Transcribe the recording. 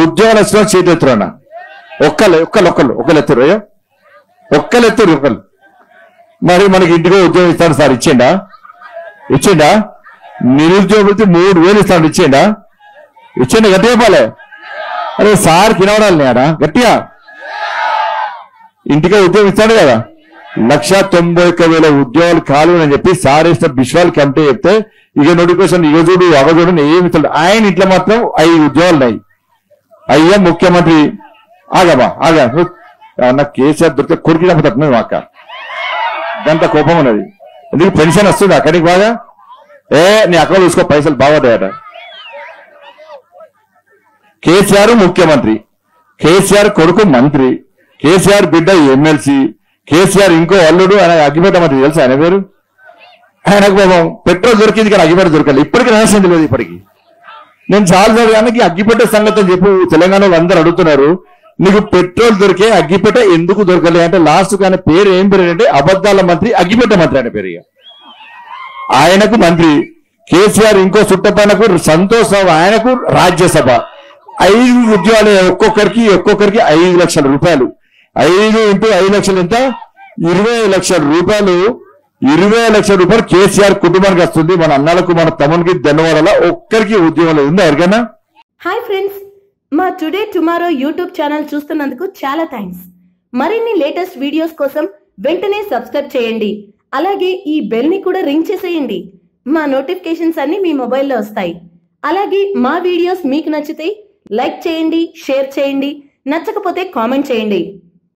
ఉద్యోగాలు వచ్చిన చేతి ఎత్తురన్నా ఒక్కళ్ళు ఎత్తురు అయ్యో ఒక్కళ్ళు ఎత్తురు ఒకళ్ళు. మరి మనకి ఇంటికి ఉద్యోగం ఇస్తాడు సార్, ఇచ్చిండా? నిరుద్యోగులకి 3000 ఇస్తాడు, ఇచ్చిండా? గట్టిగా పాలే. అరే సార్ కినవడాలి ఆడ గట్టిగా. ఇంటికే ఉద్యోగం ఇస్తాడు కదా. 191,000 ఉద్యోగాలు ఖాళీ అని చెప్పి సార్ వేసిన బిశ్వాల్ కమిటీ చెప్తే ఇక నోటిఫికేషన్ ఇక చూడు అవజూడు ఏమి ఇస్తాడు. ఆయన ఇంట్లో మాత్రం 5 ఉద్యోగాలు ఉన్నాయి. అయ్యా ముఖ్యమంత్రి ఆగా నాకు కేసీఆర్ దొరికితే కొరికినప్పుడు తప్పలేదు అక్క, గంట కోపం ఉన్నది. ఎందుకు పెన్షన్ వస్తుంది అక్కడికి బాగా? నీ అకౌంట్ చూసుకో పైసలు బాగుంటాయట. కేసీఆర్ ముఖ్యమంత్రి, కేసీఆర్ కొడుకు మంత్రి, కేసీఆర్ బిడ్డ ఎమ్మెల్సీ, కేసీఆర్ ఇంకో అల్లుడు ఆయన అగ్గిపెట్ట మంత్రి తెలుసా ఆయన పేరు? ఆయనకు పాపం పెట్రోల్ దొరికింది కానీ అగ్గిపెట్ట దొరకాలి. ఇప్పటికీ రహస్యం తెలియదు. ఇప్పటికి నేను చాలా చదివానికి అగ్గిపెట్ట సంగతి అని చెప్పి తెలంగాణలో అందరూ అడుగుతున్నారు. నీకు పెట్రోల్ దొరికే అగ్గిపెట్ట ఎందుకు దొరకలే అంటే లాస్ట్ ఆయన పేరు ఏం పేరు అంటే అబద్ధాల మంత్రి, అగ్గిపెట్ట మంత్రి ఆయన పేరు. ఆయనకు మంత్రి, కేసీఆర్ ఇంకో చుట్టపైనకు సంతోష్ రావు ఆయనకు రాజ్యసభ. 5 ఉద్యోగాలు ఒక్కొక్కరికి 5 లక్షల రూపాయలు. 5 × 5 లక్షలు ఎంత? 20 లక్షల రూపాయలు. 20 లక్షల రూపాయలు కేసీఆర్ కుటుంబానికి వస్తుంది. మన అన్నలకు మన తమ్మునికి ధన్యవాదాల ఒక్కరికి ఉద్యోగంలో ఉందా ఎవరికైనా? హాయ్ ఫ్రెండ్స్, మా టుడే టుమారో యూట్యూబ్ ఛానల్ చూస్తున్నందుకు చాలా థ్యాంక్స్. మరిన్ని లేటెస్ట్ వీడియోస్ కోసం వెంటనే సబ్స్క్రైబ్ చేయండి. అలాగే ఈ బెల్ ని కూడా రింగ్ చేసేయండి. మా నోటిఫికేషన్స్ అన్ని మీ మొబైల్లో వస్తాయి. అలాగే మా వీడియోస్ మీకు నచ్చితే లైక్ చేయండి, షేర్ చేయండి, నచ్చకపోతే కామెంట్ చేయండి.